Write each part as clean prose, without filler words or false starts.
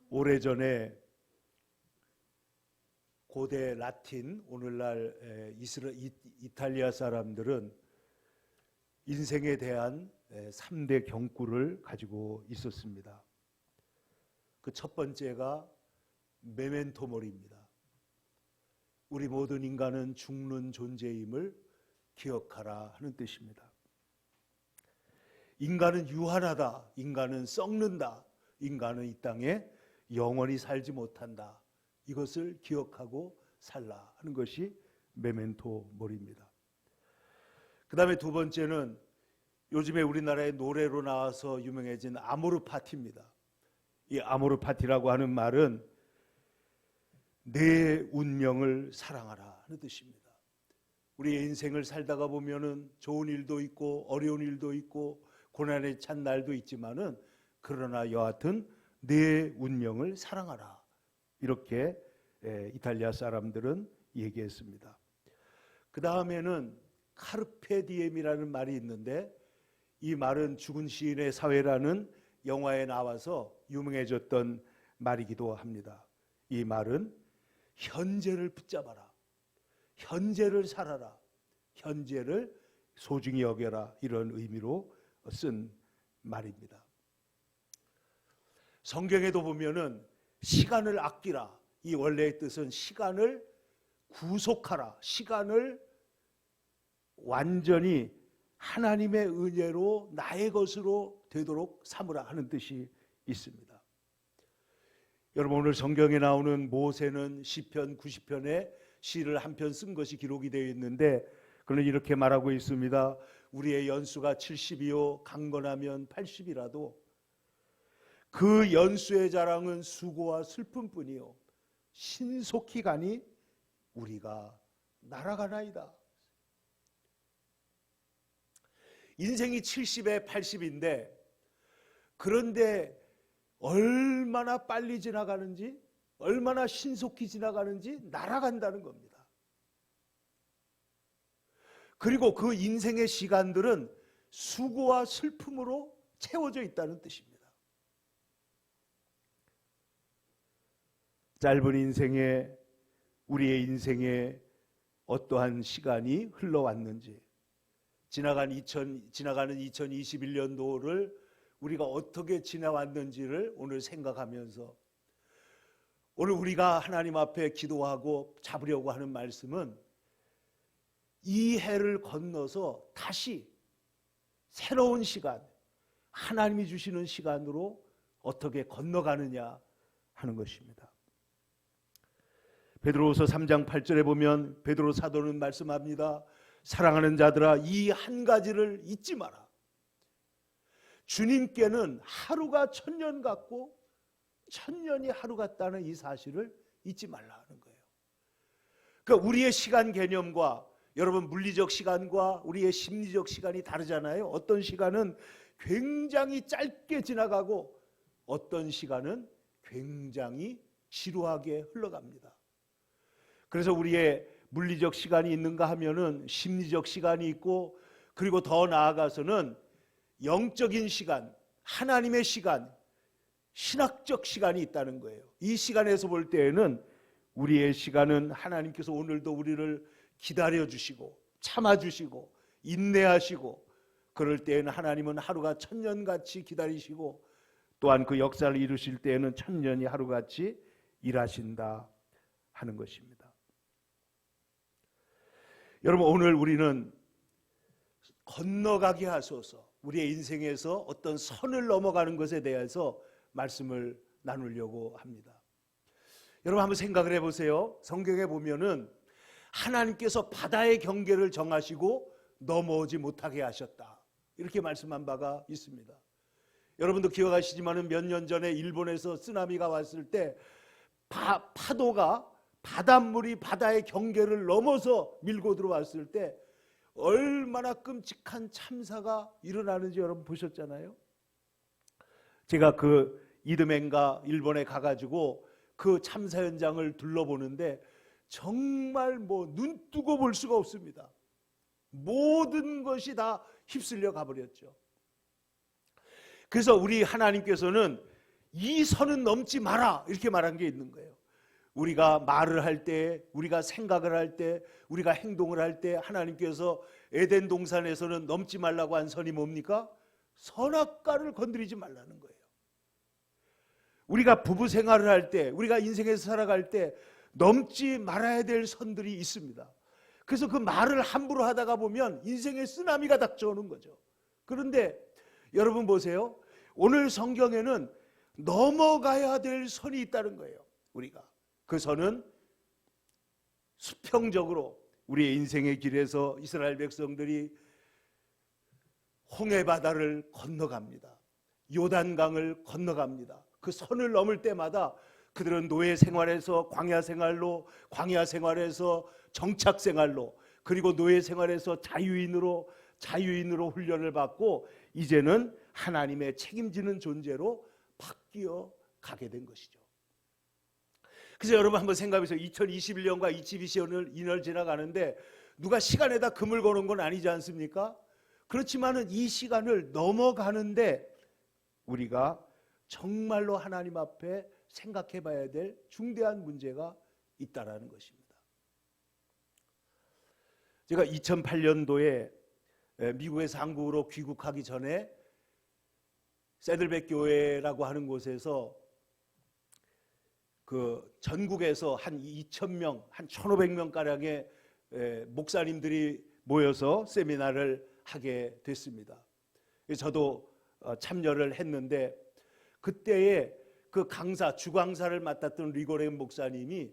오래전에 고대 라틴, 오늘날 이탈리아 사람들은 인생에 대한 3대 경구를 가지고 있었습니다. 그 첫 번째가 메멘토 모리입니다. 우리 모든 인간은 죽는 존재임을 기억하라 하는 뜻입니다. 인간은 유한하다, 인간은 썩는다, 인간은 이 땅에 영원히 살지 못한다. 이것을 기억하고 살라 하는 것이 메멘토 모리입니다. 그 다음에 두 번째는 요즘에 우리나라의 노래로 나와서 유명해진 아모르 파티입니다. 이 아모르 파티라고 하는 말은 내 운명을 사랑하라 하는 뜻입니다. 우리의 인생을 살다가 보면은 좋은 일도 있고 어려운 일도 있고 고난에 찬 날도 있지만은 그러나 여하튼 내 운명을 사랑하라. 이렇게 이탈리아 사람들은 얘기했습니다. 그 다음에는 카르페 디엠이라는 말이 있는데 이 말은 죽은 시인의 사회라는 영화에 나와서 유명해졌던 말이기도 합니다. 이 말은 현재를 붙잡아라. 현재를 살아라. 현재를 소중히 여겨라. 이런 의미로 쓴 말입니다. 성경에도 보면은 시간을 아끼라. 이 원래의 뜻은 시간을 구속하라. 시간을 완전히 하나님의 은혜로 나의 것으로 되도록 삼으라 하는 뜻이 있습니다. 여러분, 오늘 성경에 나오는 모세는 시편 90편에 시를 한 편 쓴 것이 기록이 되어 있는데 그는 이렇게 말하고 있습니다. 우리의 연수가 70이요 강건하면 80이라도 그 연수의 자랑은 수고와 슬픔뿐이요 신속히 가니 우리가 날아가나이다. 인생이 70에 80인데 그런데 얼마나 빨리 지나가는지, 얼마나 신속히 지나가는지 날아간다는 겁니다. 그리고 그 인생의 시간들은 수고와 슬픔으로 채워져 있다는 뜻입니다. 짧은 인생에, 우리의 인생에 어떠한 시간이 흘러왔는지, 지나가는 2021년도를 우리가 어떻게 지나왔는지를 오늘 생각하면서 오늘 우리가 하나님 앞에 기도하고 잡으려고 하는 말씀은 이 해를 건너서 다시 새로운 시간, 하나님이 주시는 시간으로 어떻게 건너가느냐 하는 것입니다. 베드로후서 3장 8절에 보면 베드로 사도는 말씀합니다. 사랑하는 자들아, 이 한 가지를 잊지 마라. 주님께는 하루가 1000년 같고 1000년이 하루 같다는 이 사실을 잊지 말라 하는 거예요. 그러니까 우리의 시간 개념과 여러분 물리적 시간과 우리의 심리적 시간이 다르잖아요. 어떤 시간은 굉장히 짧게 지나가고 어떤 시간은 굉장히 지루하게 흘러갑니다. 그래서 우리의 물리적 시간이 있는가 하면은 심리적 시간이 있고 그리고 더 나아가서는 영적인 시간, 하나님의 시간, 신학적 시간이 있다는 거예요. 이 시간에서 볼 때에는 우리의 시간은 하나님께서 오늘도 우리를 기다려주시고 참아주시고 인내하시고 그럴 때에는 하나님은 하루가 1000년같이 기다리시고 또한 그 역사를 이루실 때에는 1000년이 하루같이 일하신다 하는 것입니다. 여러분, 오늘 우리는 건너가게 하소서, 우리의 인생에서 어떤 선을 넘어가는 것에 대해서 말씀을 나누려고 합니다. 여러분 한번 생각을 해보세요. 성경에 보면은 하나님께서 바다의 경계를 정하시고 넘어오지 못하게 하셨다, 이렇게 말씀한 바가 있습니다. 여러분도 기억하시지만 몇 년 전에 일본에서 쓰나미가 왔을 때 파도가 바닷물이 바다의 경계를 넘어서 밀고 들어왔을 때 얼마나 끔찍한 참사가 일어나는지 여러분 보셨잖아요. 제가 그 이드멘가 일본에 가가지고 그 참사 현장을 둘러보는데 정말 눈 뜨고 볼 수가 없습니다. 모든 것이 다 휩쓸려 가버렸죠. 그래서 우리 하나님께서는 이 선은 넘지 마라 이렇게 말한 게 있는 거예요. 우리가 말을 할 때, 우리가 생각을 할 때, 우리가 행동을 할 때 하나님께서 에덴 동산에서는 넘지 말라고 한 선이 뭡니까? 선악과를 건드리지 말라는 거예요. 우리가 부부 생활을 할 때, 우리가 인생에서 살아갈 때 넘지 말아야 될 선들이 있습니다. 그래서 그 말을 함부로 하다가 보면 인생의 쓰나미가 닥쳐오는 거죠. 그런데 여러분 보세요. 오늘 성경에는 넘어가야 될 선이 있다는 거예요. 우리가 그 선은 수평적으로 우리의 인생의 길에서 이스라엘 백성들이 홍해바다를 건너갑니다. 요단강을 건너갑니다. 그 선을 넘을 때마다 그들은 노예 생활에서 광야 생활로, 광야 생활에서 정착 생활로, 그리고 노예 생활에서 자유인으로 훈련을 받고 이제는 하나님의 책임지는 존재로 바뀌어 가게 된 것이죠. 그래서 여러분 한번 생각해보세요. 2021년과 2022년을 지나가는데 누가 시간에다 금을 거는 건 아니지 않습니까? 그렇지만은 이 시간을 넘어가는데 우리가 정말로 하나님 앞에 생각해 봐야 될 중대한 문제가 있다라는 것입니다. 제가 2008년도에 미국에서 한국으로 귀국하기 전에 세들백 교회라고 하는 곳에서 그 전국에서 한 2,000명, 한 1,500명 가량의 목사님들이 모여서 세미나를 하게 됐습니다. 저도 참여를 했는데 그때에 그 강사, 주강사를 맡았던 리고렌 목사님이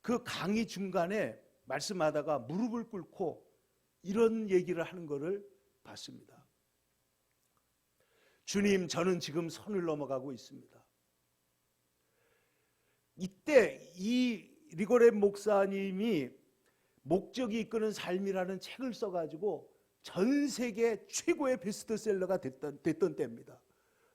그 강의 중간에 말씀하다가 무릎을 꿇고 이런 얘기를 하는 것을 봤습니다. 주님, 저는 지금 선을 넘어가고 있습니다. 이때 이 리고렌 목사님이 목적이 이끄는 삶이라는 책을 써가지고 전 세계 최고의 베스트셀러가 됐던 때입니다.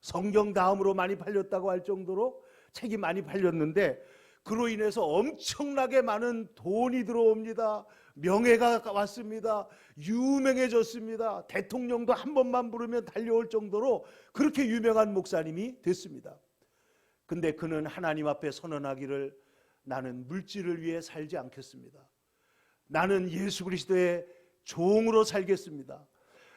성경 다음으로 많이 팔렸다고 할 정도로 책이 많이 팔렸는데 그로 인해서 엄청나게 많은 돈이 들어옵니다. 명예가 왔습니다. 유명해졌습니다. 대통령도 한 번만 부르면 달려올 정도로 그렇게 유명한 목사님이 됐습니다. 근데 그는 하나님 앞에 선언하기를 나는 물질을 위해 살지 않겠습니다. 나는 예수 그리스도의 종으로 살겠습니다.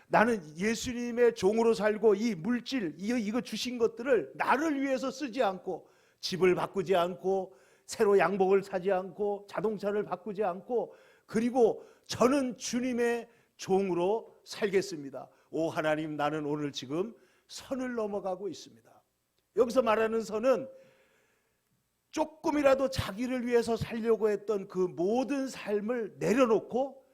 나는 예수님의 종으로 살고 이 물질, 이거 주신 것들을 나를 위해서 쓰지 않고 집을 바꾸지 않고 새로 양복을 사지 않고 자동차를 바꾸지 않고 그리고 저는 주님의 종으로 살겠습니다. 오 하나님, 나는 오늘 지금 선을 넘어가고 있습니다. 여기서 말하는 선은 조금이라도 자기를 위해서 살려고 했던 그 모든 삶을 내려놓고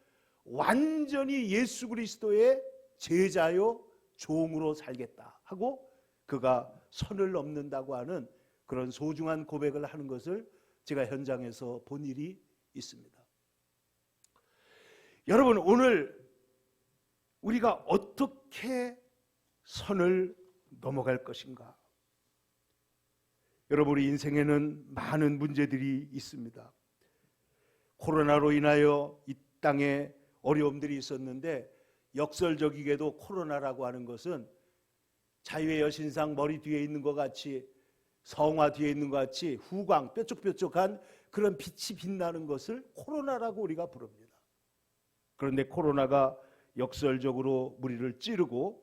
완전히 예수 그리스도의 제자요 종으로 살겠다 하고 그가 선을 넘는다고 하는 그런 소중한 고백을 하는 것을 제가 현장에서 본 일이 있습니다. 여러분, 오늘 우리가 어떻게 선을 넘어갈 것인가? 여러분, 우리 인생에는 많은 문제들이 있습니다. 코로나로 인하여 이 땅에 어려움들이 있었는데 역설적이게도 코로나라고 하는 것은 자유의 여신상 머리 뒤에 있는 것 같이 성화 뒤에 있는 것 같이 후광 뾰족뾰족한 그런 빛이 빛나는 것을 코로나라고 우리가 부릅니다. 그런데 코로나가 역설적으로 우리를 찌르고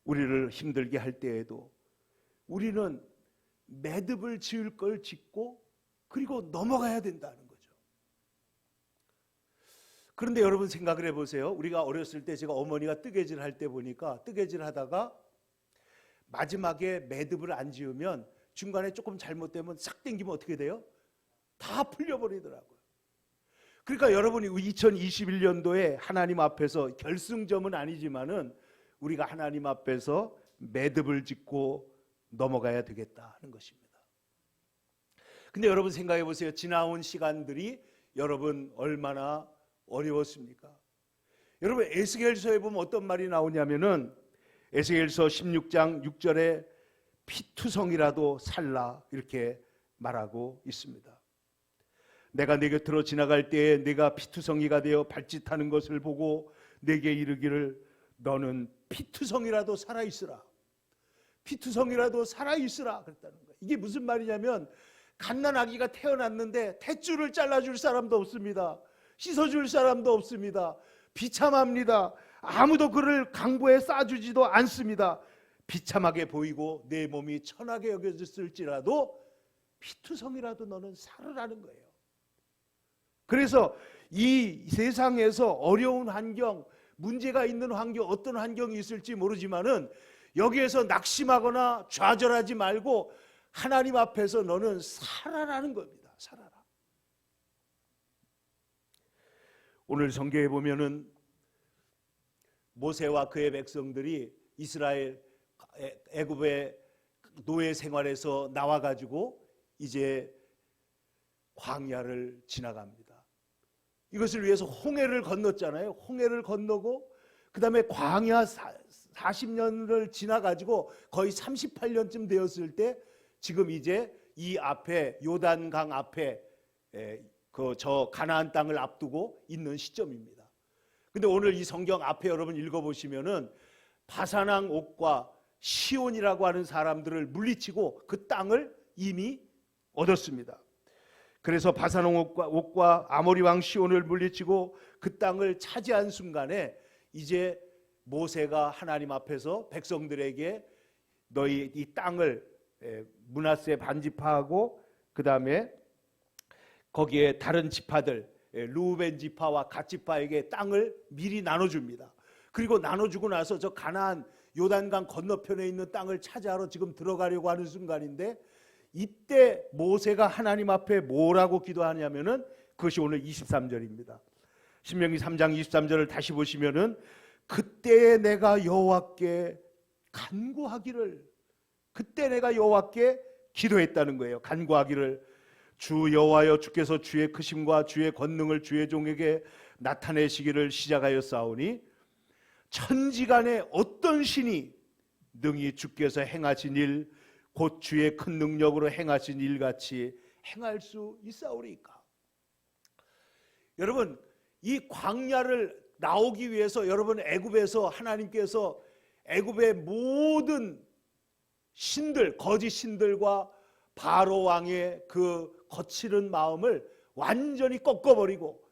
우리를 힘들게 할 때에도 우리는 매듭을 지을 걸 짓고 그리고 넘어가야 된다는 거죠. 그런데 여러분 생각을 해보세요. 우리가 어렸을 때 제가 어머니가 뜨개질 할 때 보니까 뜨개질 하다가 마지막에 매듭을 안 지으면 중간에 조금 잘못되면 싹 당기면 어떻게 돼요? 다 풀려버리더라고요. 그러니까 여러분이 2021년도에 하나님 앞에서 결승점은 아니지만은 우리가 하나님 앞에서 매듭을 짓고 넘어가야 되겠다 하는 것입니다. 근데 여러분 생각해 보세요. 지나온 시간들이 여러분 얼마나 어려웠습니까? 여러분 에스겔서에 보면 어떤 말이 나오냐면은 에스겔서 16장 6절에 피투성이라도 살라 이렇게 말하고 있습니다. 내가 내 곁으로 지나갈 때에 내가 피투성이가 되어 발짓하는 것을 보고 내게 이르기를 너는 피투성이라도 살아있으라. 피투성이라도 살아있으라 그랬다는 거예요. 이게 무슨 말이냐면 갓난아기가 태어났는데 탯줄을 잘라줄 사람도 없습니다. 씻어줄 사람도 없습니다. 비참합니다. 아무도 그를 강보에 싸주지도 않습니다. 비참하게 보이고 내 몸이 천하게 여겨졌을지라도 피투성이라도 너는 살으라는 거예요. 그래서 이 세상에서 어려운 환경, 문제가 있는 환경, 어떤 환경이 있을지 모르지만은 여기에서 낙심하거나 좌절하지 말고 하나님 앞에서 너는 살아라는 겁니다. 살아라. 오늘 성경에 보면은 모세와 그의 백성들이 이스라엘 애굽의 노예 생활에서 나와 가지고 이제 광야를 지나갑니다. 이것을 위해서 홍해를 건넜잖아요. 홍해를 건너고 그 다음에 광야 40년을 지나가지고 거의 38년쯤 되었을 때 지금 이제 이 앞에 요단강 앞에 저 가나안 땅을 앞두고 있는 시점입니다. 근데 오늘 이 성경 앞에 여러분 읽어보시면은 바산왕 옥과 시온이라고 하는 사람들을 물리치고 그 땅을 이미 얻었습니다. 그래서 바산왕 옥과 아모리 왕 시온을 물리치고 그 땅을 차지한 순간에 이제 모세가 하나님 앞에서 백성들에게 너희 이 땅을 므낫세 반지파하고 그 다음에 거기에 다른 지파들 르우벤 지파와 갓 지파에게 땅을 미리 나눠줍니다. 그리고 나눠주고 나서 저 가나안 요단강 건너편에 있는 땅을 차지하러 지금 들어가려고 하는 순간인데 이때 모세가 하나님 앞에 뭐라고 기도하냐면은 그것이 오늘 23절입니다. 신명기 3장 23절을 다시 보시면은 그때에 내가 여호와께 간구하기를, 그때 내가 여호와께 기도했다는 거예요. 간구하기를 주 여호와여 주께서 주의 크심과 주의 권능을 주의 종에게 나타내시기를 시작하였사오니 천지간에 어떤 신이 능히 주께서 행하신 일 곧 주의 큰 능력으로 행하신 일같이 행할 수 있사오리까. 여러분 이 광야를 나오기 위해서 여러분 애굽에서 하나님께서 애굽의 모든 신들, 거짓 신들과 바로 왕의 그 거칠은 마음을 완전히 꺾어버리고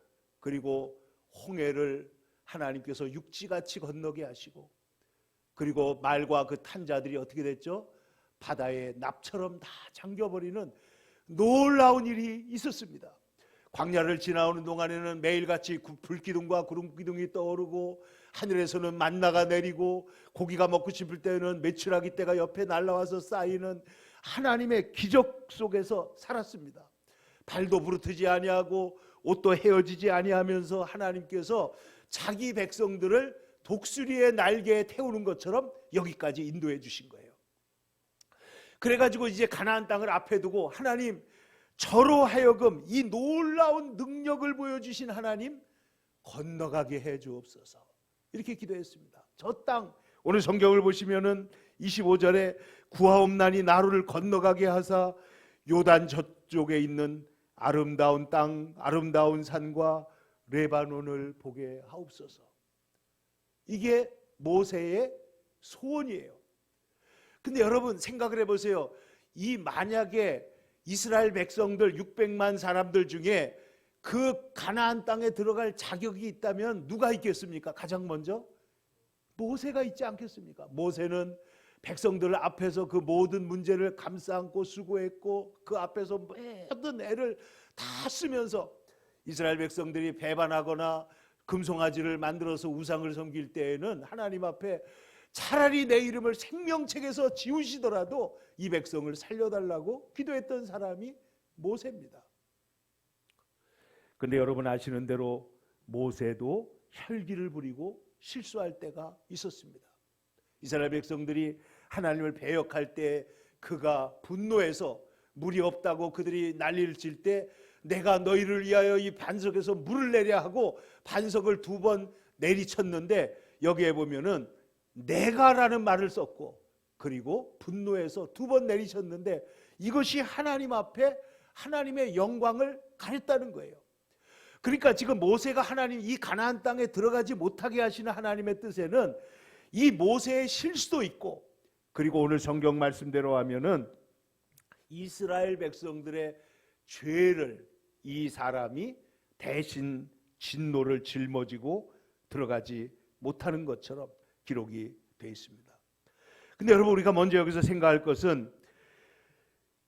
그리고 홍해를 하나님께서 육지같이 건너게 하시고 그리고 말과 그 탄 자들이 어떻게 됐죠? 바다에 납처럼 다 잠겨버리는 놀라운 일이 있었습니다. 광야를 지나오는 동안에는 매일같이 불기둥과 구름기둥이 떠오르고 하늘에서는 만나가 내리고 고기가 먹고 싶을 때는 메추라기 떼가 옆에 날아와서 쌓이는 하나님의 기적 속에서 살았습니다. 발도 부르트지 아니하고 옷도 헤어지지 아니하면서 하나님께서 자기 백성들을 독수리의 날개에 태우는 것처럼 여기까지 인도해 주신 거예요. 그래가지고 이제 가나안 땅을 앞에 두고 하나님 저로 하여금 이 놀라운 능력을 보여주신 하나님 건너가게 해 주옵소서 이렇게 기도했습니다. 저 땅 오늘 성경을 보시면은 25절에 구하옵나니 나루를 건너가게 하사 요단 저쪽에 있는 아름다운 땅 아름다운 산과 레바논을 보게 하옵소서. 이게 모세의 소원이에요. 근데 여러분 생각을 해보세요. 이 만약에 이스라엘 백성들 600만 사람들 중에 그 가나안 땅에 들어갈 자격이 있다면 누가 있겠습니까? 가장 먼저 모세가 있지 않겠습니까? 모세는 백성들 앞에서 그 모든 문제를 감싸 안고 수고했고 그 앞에서 모든 애를 다 쓰면서 이스라엘 백성들이 배반하거나 금송아지를 만들어서 우상을 섬길 때에는 하나님 앞에 차라리 내 이름을 생명책에서 지우시더라도 이 백성을 살려달라고 기도했던 사람이 모세입니다. 근데 여러분 아시는 대로 모세도 혈기를 부리고 실수할 때가 있었습니다. 이스라엘 백성들이 하나님을 배역할 때 그가 분노해서 물이 없다고 그들이 난리를 칠 때 내가 너희를 위하여 이 반석에서 물을 내려 하고 반석을 2번 내리쳤는데 여기에 보면은 내가라는 말을 썼고 그리고 분노해서 2번 내리쳤는데 이것이 하나님 앞에 하나님의 영광을 가렸다는 거예요. 그러니까 지금 모세가 하나님 이 가나안 땅에 들어가지 못하게 하시는 하나님의 뜻에는 이 모세의 실수도 있고 그리고 오늘 성경 말씀대로 하면은 이스라엘 백성들의 죄를 이 사람이 대신 진노를 짊어지고 들어가지 못하는 것처럼 기록이 되어 있습니다. 근데 여러분, 우리가 먼저 여기서 생각할 것은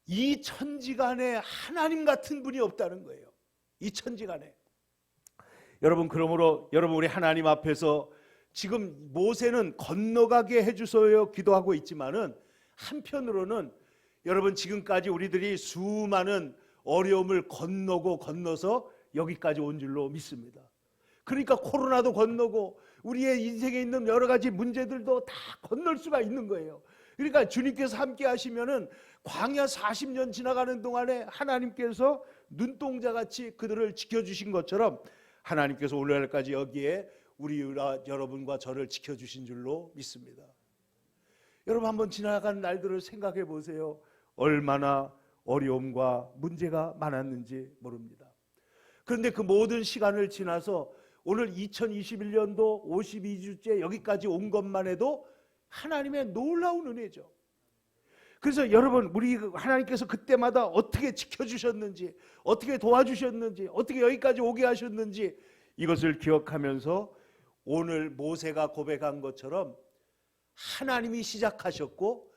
이 천지간에 하나님 같은 분이 없다는 거예요. 이 천지간에. 여러분, 그러므로 여러분, 우리 하나님 앞에서 지금 모세는 건너가게 해주소요 기도하고 있지만은 한편으로는 여러분, 지금까지 우리들이 수많은 어려움을 건너서 여기까지 온 줄로 믿습니다. 그러니까 코로나도 건너고 우리의 인생에 있는 여러 가지 문제들도 다 건널 수가 있는 거예요. 그러니까 주님께서 함께 하시면은 광야 40년 지나가는 동안에 하나님께서 눈동자같이 그들을 지켜주신 것처럼 하나님께서 오늘날까지 여기에 여러분과 저를 지켜주신 줄로 믿습니다. 여러분, 한번 지나간 날들을 생각해 보세요. 얼마나 어려움과 문제가 많았는지 모릅니다. 그런데 그 모든 시간을 지나서 오늘 2021년도 52주째 여기까지 온 것만 해도 하나님의 놀라운 은혜죠. 그래서 여러분, 우리 하나님께서 그때마다 어떻게 지켜주셨는지, 어떻게 도와주셨는지, 어떻게 여기까지 오게 하셨는지 이것을 기억하면서 오늘 모세가 고백한 것처럼 하나님이 시작하셨고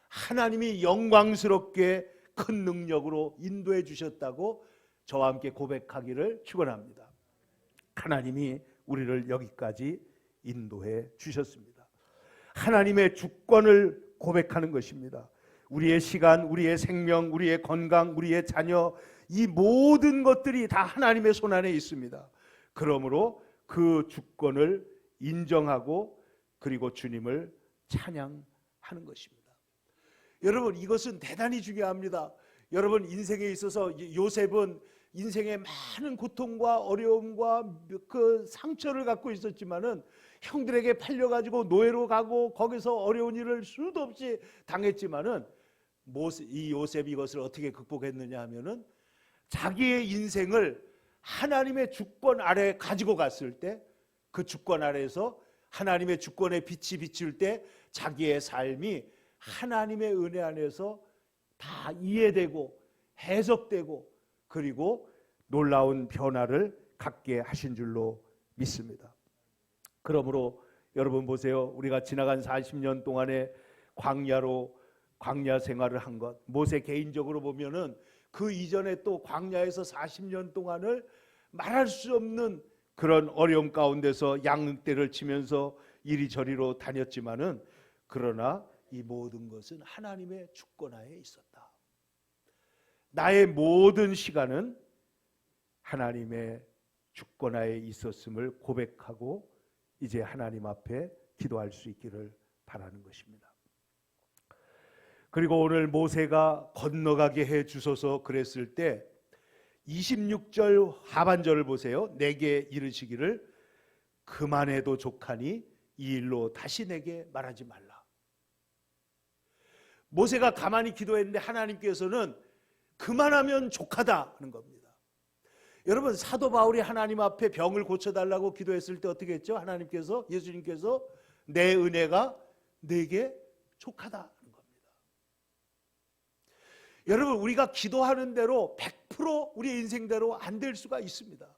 하나님이 영광스럽게 큰 능력으로 인도해 주셨다고 저와 함께 고백하기를 축원합니다. 하나님이 우리를 여기까지 인도해 주셨습니다. 하나님의 주권을 고백하는 것입니다. 우리의 시간, 우리의 생명, 우리의 건강, 우리의 자녀, 이 모든 것들이 다 하나님의 손안에 있습니다. 그러므로 그 주권을 인정하고 그리고 주님을 찬양하는 것입니다. 여러분, 이것은 대단히 중요합니다. 여러분, 인생에 있어서 요셉은 인생의 많은 고통과 어려움과 그 상처를 갖고 있었지만은 형들에게 팔려가지고 노예로 가고 거기서 어려운 일을 수도 없이 당했지만은 이 요셉이 이것을 어떻게 극복했느냐 하면은 자기의 인생을 하나님의 주권 아래 가지고 갔을 때 그 주권 아래에서 하나님의 주권의 빛이 비출 때 자기의 삶이 하나님의 은혜 안에서 다 이해되고 해석되고 그리고 놀라운 변화를 갖게 하신 줄로 믿습니다. 그러므로 여러분 보세요. 우리가 지나간 40년 동안에 광야 생활을 한 것, 모세 개인적으로 보면은 그 이전에 또 광야에서 40년 동안을 말할 수 없는 그런 어려움 가운데서 양육대를 치면서 이리저리로 다녔지만은 그러나 이 모든 것은 하나님의 주권하에 있었다. 나의 모든 시간은 하나님의 주권하에 있었음을 고백하고 이제 하나님 앞에 기도할 수 있기를 바라는 것입니다. 그리고 오늘 모세가 건너가게 해 주소서 그랬을 때 26절 하반절을 보세요. 내게 이르시기를 그만해도 족하니 이 일로 다시 내게 말하지 말라. 모세가 가만히 기도했는데 하나님께서는 그만하면 족하다 하는 겁니다. 여러분, 사도 바울이 하나님 앞에 병을 고쳐달라고 기도했을 때 어떻게 했죠? 하나님께서, 예수님께서 내 은혜가 내게 족하다 하는 겁니다. 여러분, 우리가 기도하는 대로 100% 우리의 인생대로 안 될 수가 있습니다.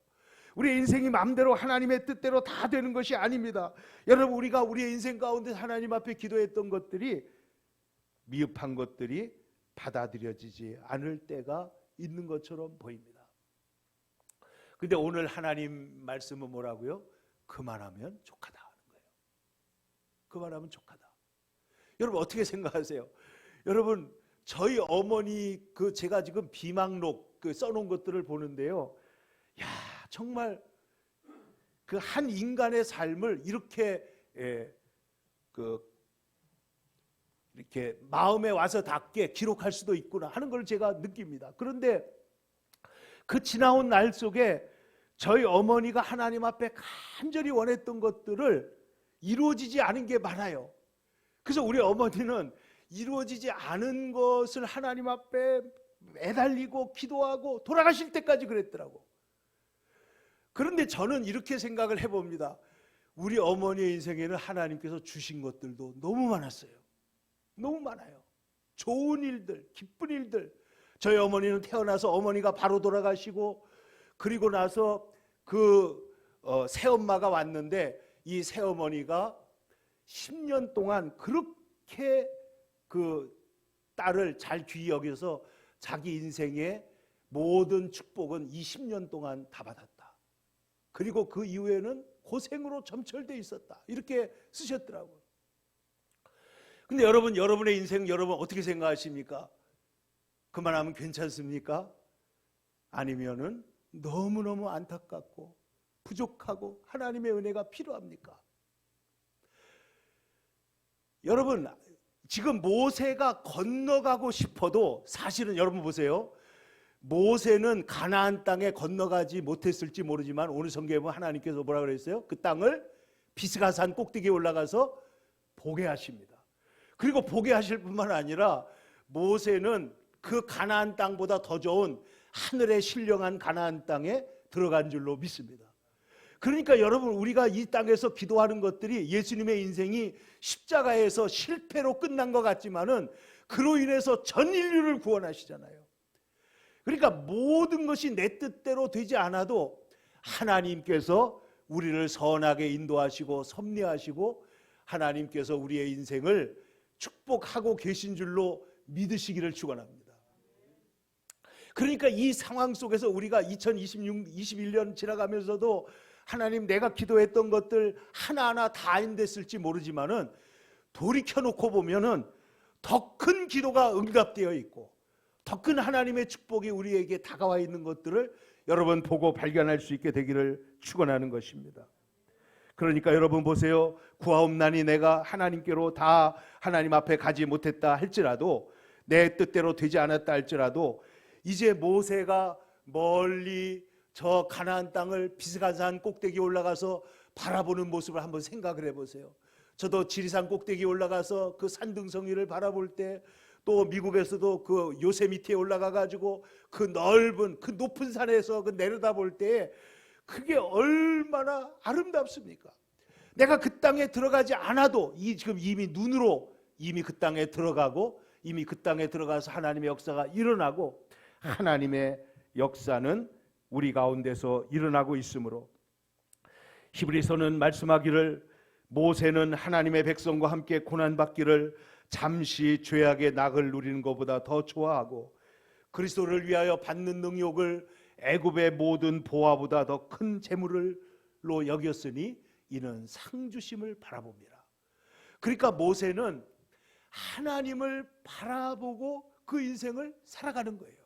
우리의 인생이 마음대로 하나님의 뜻대로 다 되는 것이 아닙니다. 여러분, 우리가 우리의 인생 가운데 하나님 앞에 기도했던 것들이 미흡한 것들이 받아들여지지 않을 때가 있는 것처럼 보입니다. 근데 오늘 하나님 말씀은 뭐라고요? 그만하면 족하다 하는 거예요. 그만하면 족하다. 여러분, 어떻게 생각하세요? 여러분, 저희 어머니 제가 지금 비망록 써놓은 것들을 보는데요. 야, 정말 그 한 인간의 삶을 이렇게 이렇게 마음에 와서 닿게 기록할 수도 있구나 하는 걸 제가 느낍니다. 그런데 그 지나온 날 속에 저희 어머니가 하나님 앞에 간절히 원했던 것들을 이루어지지 않은 게 많아요. 그래서 우리 어머니는 이루어지지 않은 것을 하나님 앞에 매달리고 기도하고 돌아가실 때까지 그랬더라고. 그런데 저는 이렇게 생각을 해봅니다. 우리 어머니의 인생에는 하나님께서 주신 것들도 너무 많았어요. 너무 많아요. 좋은 일들, 기쁜 일들. 저희 어머니는 태어나서 어머니가 바로 돌아가시고, 그리고 나서 새엄마가 왔는데 이 새어머니가 10년 동안 그렇게 그 딸을 잘 귀히 여겨서 자기 인생의 모든 축복은 20년 동안 다 받았다. 그리고 그 이후에는 고생으로 점철되어 있었다. 이렇게 쓰셨더라고요. 근데 여러분, 여러분의 인생 여러분 어떻게 생각하십니까? 그만하면 괜찮습니까? 아니면은 너무너무 안타깝고 부족하고 하나님의 은혜가 필요합니까? 여러분, 지금 모세가 건너가고 싶어도 사실은 여러분 보세요. 모세는 가나안 땅에 건너가지 못했을지 모르지만 오늘 성경에 보면 하나님께서 뭐라 그랬어요? 그 땅을 비스가산 꼭대기에 올라가서 보게 하십니다. 그리고 보게 하실 뿐만 아니라 모세는 그 가나안 땅보다 더 좋은 하늘의 신령한 가나안 땅에 들어간 줄로 믿습니다. 그러니까 여러분, 우리가 이 땅에서 기도하는 것들이 예수님의 인생이 십자가에서 실패로 끝난 것 같지만은 그로 인해서 전 인류를 구원하시잖아요. 그러니까 모든 것이 내 뜻대로 되지 않아도 하나님께서 우리를 선하게 인도하시고 섭리하시고 하나님께서 우리의 인생을 축복하고 계신 줄로 믿으시기를 축원합니다. 그러니까 이 상황 속에서 우리가 2021년 지나가면서도 하나님, 내가 기도했던 것들 하나하나 다 안 됐을지 모르지만은 돌이켜놓고 보면은 더 큰 기도가 응답되어 있고 더 큰 하나님의 축복이 우리에게 다가와 있는 것들을 여러분 보고 발견할 수 있게 되기를 축원하는 것입니다. 그러니까 여러분 보세요. 구하옵나니 내가 하나님께로 다 하나님 앞에 가지 못했다 할지라도, 내 뜻대로 되지 않았다 할지라도, 이제 모세가 멀리 저 가나안 땅을 비스가산 꼭대기에 올라가서 바라보는 모습을 한번 생각을 해보세요. 저도 지리산 꼭대기에 올라가서 그 산등성이를 바라볼 때, 또 미국에서도 그 요세미티에 올라가 가지고 그 넓은 그 높은 산에서 그 내려다볼 때 그게 얼마나 아름답습니까? 내가 그 땅에 들어가지 않아도 지금 이미 눈으로 이미 그 땅에 들어가고 이미 그 땅에 들어가서 하나님의 역사가 일어나고 하나님의 역사는 우리 가운데서 일어나고 있으므로, 히브리서는 말씀하기를 모세는 하나님의 백성과 함께 고난받기를 잠시 죄악의 낙을 누리는 것보다 더 좋아하고 그리스도를 위하여 받는 능욕을 애굽의 모든 보화보다 더 큰 재물로 여겼으니 이는 상주심을 바라봅니다. 그러니까 모세는 하나님을 바라보고 그 인생을 살아가는 거예요.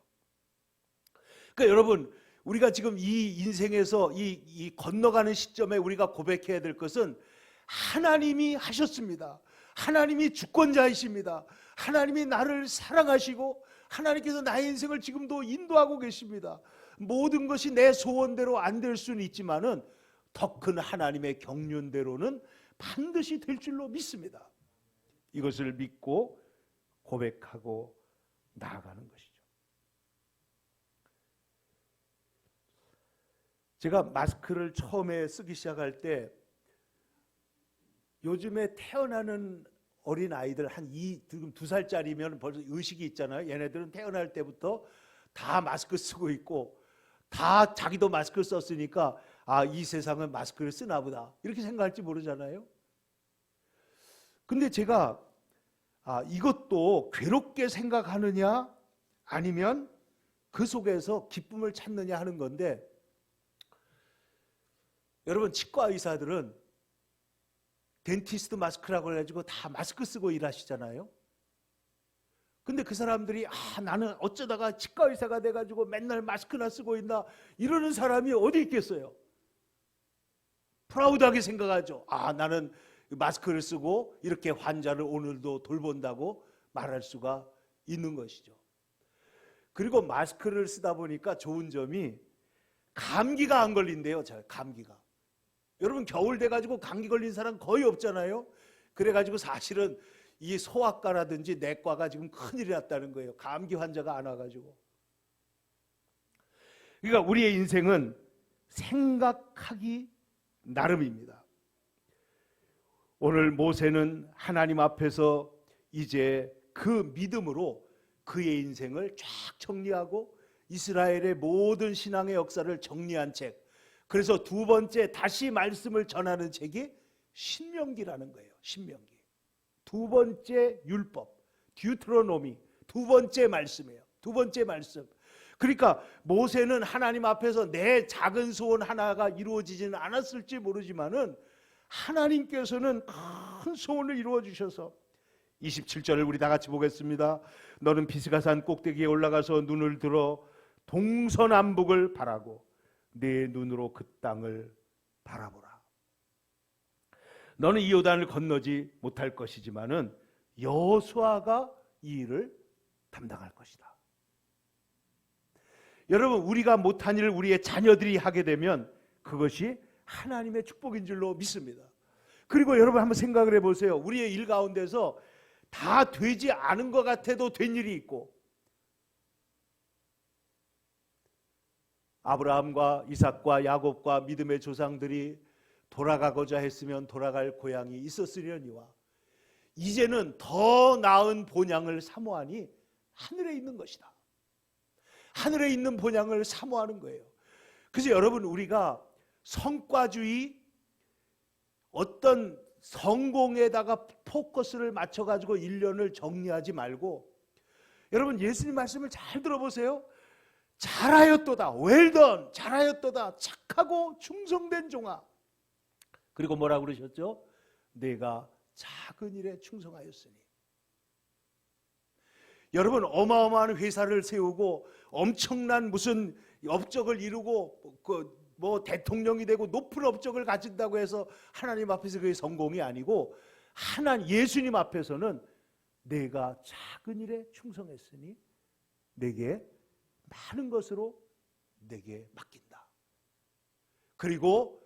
그러니까 여러분, 우리가 지금 이 인생에서 이 건너가는 시점에 우리가 고백해야 될 것은 하나님이 하셨습니다. 하나님이 주권자이십니다. 하나님이 나를 사랑하시고 하나님께서 나의 인생을 지금도 인도하고 계십니다. 모든 것이 내 소원대로 안 될 수는 있지만은 더 큰 하나님의 경륜대로는 반드시 될 줄로 믿습니다. 이것을 믿고 고백하고 나아가는 것이죠. 제가 마스크를 처음에 쓰기 시작할 때 요즘에 태어나는 어린 아이들 지금 2살짜리면 벌써 의식이 있잖아요. 얘네들은 태어날 때부터 다 마스크 쓰고 있고 다 자기도 마스크를 썼으니까 이 세상은 마스크를 쓰나 보다 이렇게 생각할지 모르잖아요. 근데 제가 이것도 괴롭게 생각하느냐 아니면 그 속에서 기쁨을 찾느냐 하는 건데, 여러분 치과 의사들은 덴티스트 마스크라고 해가지고 다 마스크 쓰고 일하시잖아요. 근데 그 사람들이 나는 어쩌다가 치과 의사가 돼가지고 맨날 마스크나 쓰고 있나 이러는 사람이 어디 있겠어요. 프라우드하게 생각하죠. 나는 마스크를 쓰고 이렇게 환자를 오늘도 돌본다고 말할 수가 있는 것이죠. 그리고 마스크를 쓰다 보니까 좋은 점이 감기가 안 걸린대요. 감기가. 여러분 겨울 돼가지고 감기 걸린 사람 거의 없잖아요. 그래가지고 사실은 이 소아과라든지 내과가 지금 큰일이 났다는 거예요. 감기 환자가 안 와가지고. 그러니까 우리의 인생은 생각하기 나름입니다. 오늘 모세는 하나님 앞에서 이제 그 믿음으로 그의 인생을 쫙 정리하고 이스라엘의 모든 신앙의 역사를 정리한 책, 그래서 두 번째 다시 말씀을 전하는 책이 신명기라는 거예요. 신명기. 두 번째 율법, 듀트로노미, 두 번째 말씀이에요. 두 번째 말씀. 그러니까 모세는 하나님 앞에서 내 작은 소원 하나가 이루어지지는 않았을지 모르지만은 하나님께서는 큰 소원을 이루어 주셔서 27절을 우리 다 같이 보겠습니다. 너는 비스가산 꼭대기에 올라가서 눈을 들어 동서남북을 바라고 내 눈으로 그 땅을 바라보라. 너는 이 요단을 건너지 못할 것이지만은 여호수아가 이 일을 담당할 것이다. 여러분, 우리가 못한 일을 우리의 자녀들이 하게 되면 그것이 하나님의 축복인 줄로 믿습니다. 그리고 여러분 한번 생각을 해보세요. 우리의 일 가운데서 다 되지 않은 것 같아도 된 일이 있고, 아브라함과 이삭과 야곱과 믿음의 조상들이 돌아가고자 했으면 돌아갈 고향이 있었으려니와 이제는 더 나은 본향을 사모하니 하늘에 있는 것이다. 하늘에 있는 본향을 사모하는 거예요. 그래서 여러분, 우리가 성과주의, 어떤 성공에다가 포커스를 맞춰가지고 1년을 정리하지 말고, 여러분 예수님 말씀을 잘 들어보세요. 잘하였도다, 웰던, 잘하였도다, 착하고 충성된 종아. 그리고 뭐라고 그러셨죠? 내가 작은 일에 충성하였으니. 여러분, 어마어마한 회사를 세우고 엄청난 무슨 업적을 이루고 뭐 대통령이 되고 높은 업적을 가진다고 해서 하나님 앞에서 그게 성공이 아니고, 예수님 앞에서는 내가 작은 일에 충성했으니 내게 많은 것으로 내게 맡긴다. 그리고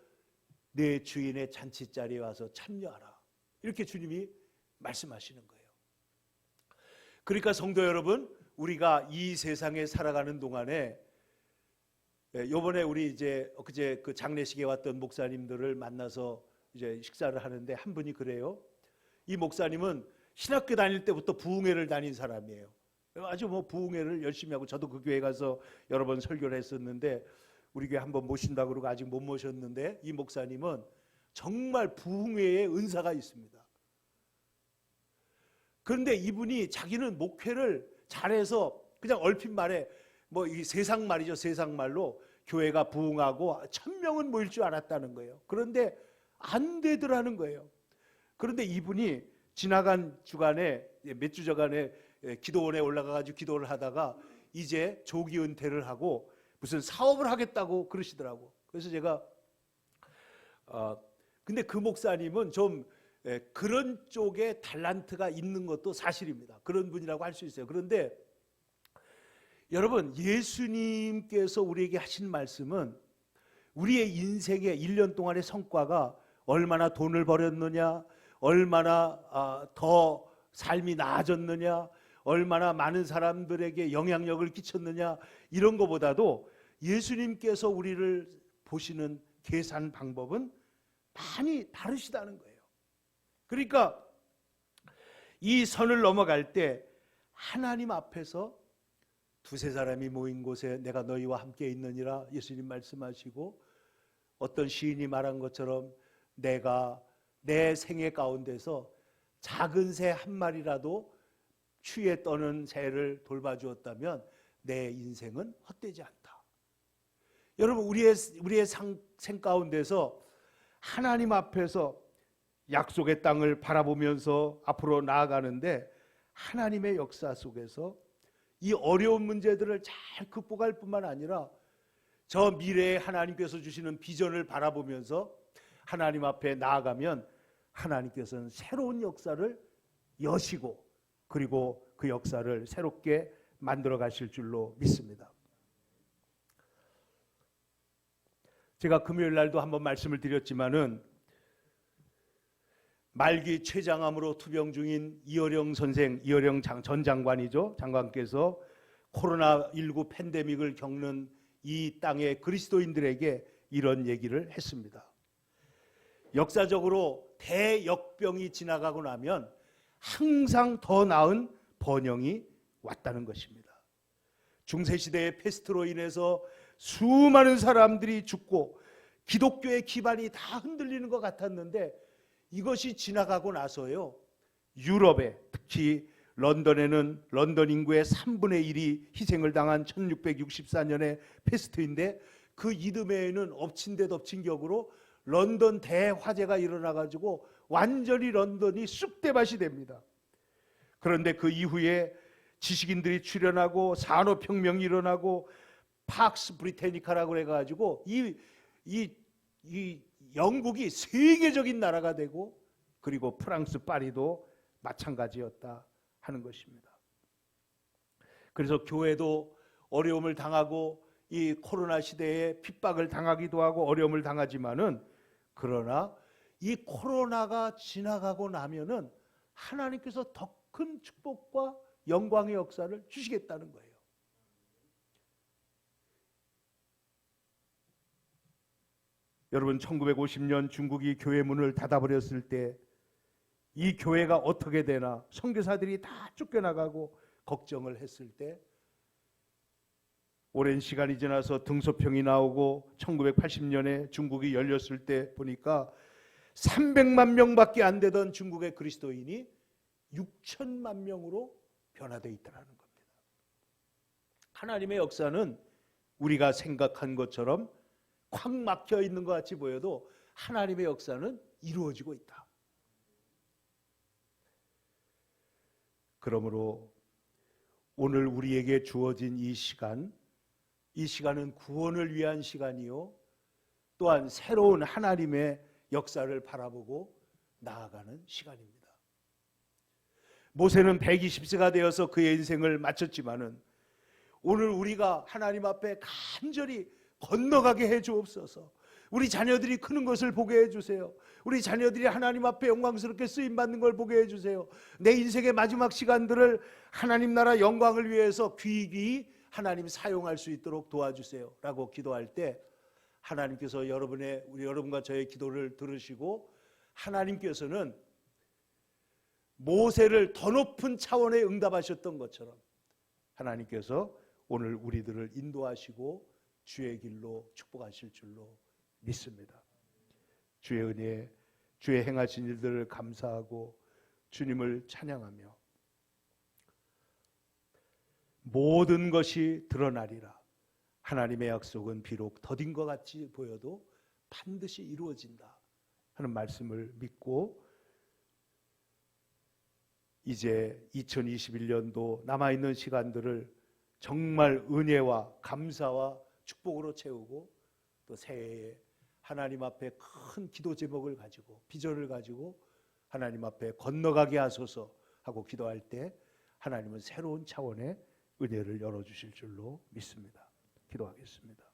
내 주인의 잔치자리에 와서 참여하라. 이렇게 주님이 말씀하시는 거예요. 그러니까 성도 여러분, 우리가 이 세상에 살아가는 동안에, 요번에 우리 이제 그제 그 장례식에 왔던 목사님들을 만나서 이제 식사를 하는데 한 분이 그래요. 이 목사님은 신학교 다닐 때부터 부흥회를 다닌 사람이에요. 아주 뭐 부흥회를 열심히 하고, 저도 그 교회 가서 여러 번 설교를 했었는데 우리 교회 한번 모신다고 그러고 아직 못 모셨는데, 이 목사님은 정말 부흥회에 은사가 있습니다. 그런데 이분이 자기는 목회를 잘해서 그냥 얼핏 말해 뭐 이 세상 말이죠. 세상 말로 교회가 부흥하고 1000명은 모일 줄 알았다는 거예요. 그런데 안 되더라는 거예요. 그런데 이분이 지나간 주간에, 몇 주 전에 기도원에 올라가가지고 기도를 하다가 이제 조기 은퇴를 하고 무슨 사업을 하겠다고 그러시더라고. 그래서 제가 근데 그 목사님은 좀 그런 쪽에 달란트가 있는 것도 사실입니다. 그런 분이라고 할 수 있어요. 그런데 여러분, 예수님께서 우리에게 하신 말씀은 우리의 인생의 1년 동안의 성과가 얼마나 돈을 벌였느냐, 얼마나 더 삶이 나아졌느냐, 얼마나 많은 사람들에게 영향력을 끼쳤느냐, 이런 것보다도 예수님께서 우리를 보시는 계산 방법은 많이 다르시다는 거예요. 그러니까 이 선을 넘어갈 때 하나님 앞에서 두세 사람이 모인 곳에 내가 너희와 함께 있느니라 예수님 말씀하시고, 어떤 시인이 말한 것처럼 내가 내 생애 가운데서 작은 새 한 마리라도 추위에 떠는 새를 돌봐주었다면 내 인생은 헛되지 않다. 여러분, 우리의 생 가운데서 하나님 앞에서 약속의 땅을 바라보면서 앞으로 나아가는데, 하나님의 역사 속에서 이 어려운 문제들을 잘 극복할 뿐만 아니라 저 미래에 하나님께서 주시는 비전을 바라보면서 하나님 앞에 나아가면 하나님께서는 새로운 역사를 여시고, 그리고 그 역사를 새롭게 만들어 가실 줄로 믿습니다. 제가 금요일 날도 한번 말씀을 드렸지만은, 말기 췌장암으로 투병 중인 이어령 선생, 이어령 전 장관이죠. 장관께서 코로나19 팬데믹을 겪는 이 땅의 그리스도인들에게 이런 얘기를 했습니다. 역사적으로 대역병이 지나가고 나면 항상 더 나은 번영이 왔다는 것입니다. 중세시대의 패스트로 인해서 수많은 사람들이 죽고 기독교의 기반이 다 흔들리는 것 같았는데 이것이 지나가고 나서요, 유럽에, 특히 런던에는 런던 인구의 3분의 1이 희생을 당한 1664년의 패스트인데 그 이듬해에는 엎친 데 덮친 격으로 런던 대화재가 일어나가지고 완전히 런던이 쑥대밭이 됩니다. 그런데 그 이후에 지식인들이 출현하고 산업혁명이 일어나고 팍스 브리테니카라고 해가지고 이 영국이 세계적인 나라가 되고, 그리고 프랑스 파리도 마찬가지였다 하는 것입니다. 그래서 교회도 어려움을 당하고 이 코로나 시대에 핍박을 당하기도 하고 어려움을 당하지만은, 그러나 이 코로나가 지나가고 나면은 하나님께서 더 큰 축복과 영광의 역사를 주시겠다는 거예요. 여러분, 1950년 중국이 교회 문을 닫아버렸을 때 이 교회가 어떻게 되나 선교사들이 다 쫓겨나가고 걱정을 했을 때, 오랜 시간이 지나서 등소평이 나오고 1980년에 중국이 열렸을 때 보니까 300만 명밖에 안 되던 중국의 그리스도인이 6천만 명으로 변화되어 있다는 겁니다. 하나님의 역사는 우리가 생각한 것처럼 콱 막혀 있는 것 같이 보여도 하나님의 역사는 이루어지고 있다. 그러므로 오늘 우리에게 주어진 이 시간은 구원을 위한 시간이요, 또한 새로운 하나님의 역사를 바라보고 나아가는 시간입니다. 모세는 120세가 되어서 그의 인생을 마쳤지만은 오늘 우리가 하나님 앞에 간절히 건너가게 해 주옵소서. 우리 자녀들이 크는 것을 보게 해 주세요. 우리 자녀들이 하나님 앞에 영광스럽게 쓰임 받는 걸 보게 해 주세요. 내 인생의 마지막 시간들을 하나님 나라 영광을 위해서 귀히 하나님 사용할 수 있도록 도와주세요 라고 기도할 때, 하나님께서 여러분과 저의 기도를 들으시고 하나님께서는 모세를 더 높은 차원에 응답하셨던 것처럼 하나님께서 오늘 우리들을 인도하시고 주의 길로 축복하실 줄로 믿습니다. 주의 은혜, 주의 행하신 일들을 감사하고 주님을 찬양하며 모든 것이 드러나리라. 하나님의 약속은 비록 더딘 것 같이 보여도 반드시 이루어진다 하는 말씀을 믿고, 이제 2021년도 남아있는 시간들을 정말 은혜와 감사와 축복으로 채우고, 또 새해에 하나님 앞에 큰 기도 제목을 가지고 비전을 가지고 하나님 앞에 건너가게 하소서 하고 기도할 때 하나님은 새로운 차원의 은혜를 열어주실 줄로 믿습니다. 기도하겠습니다.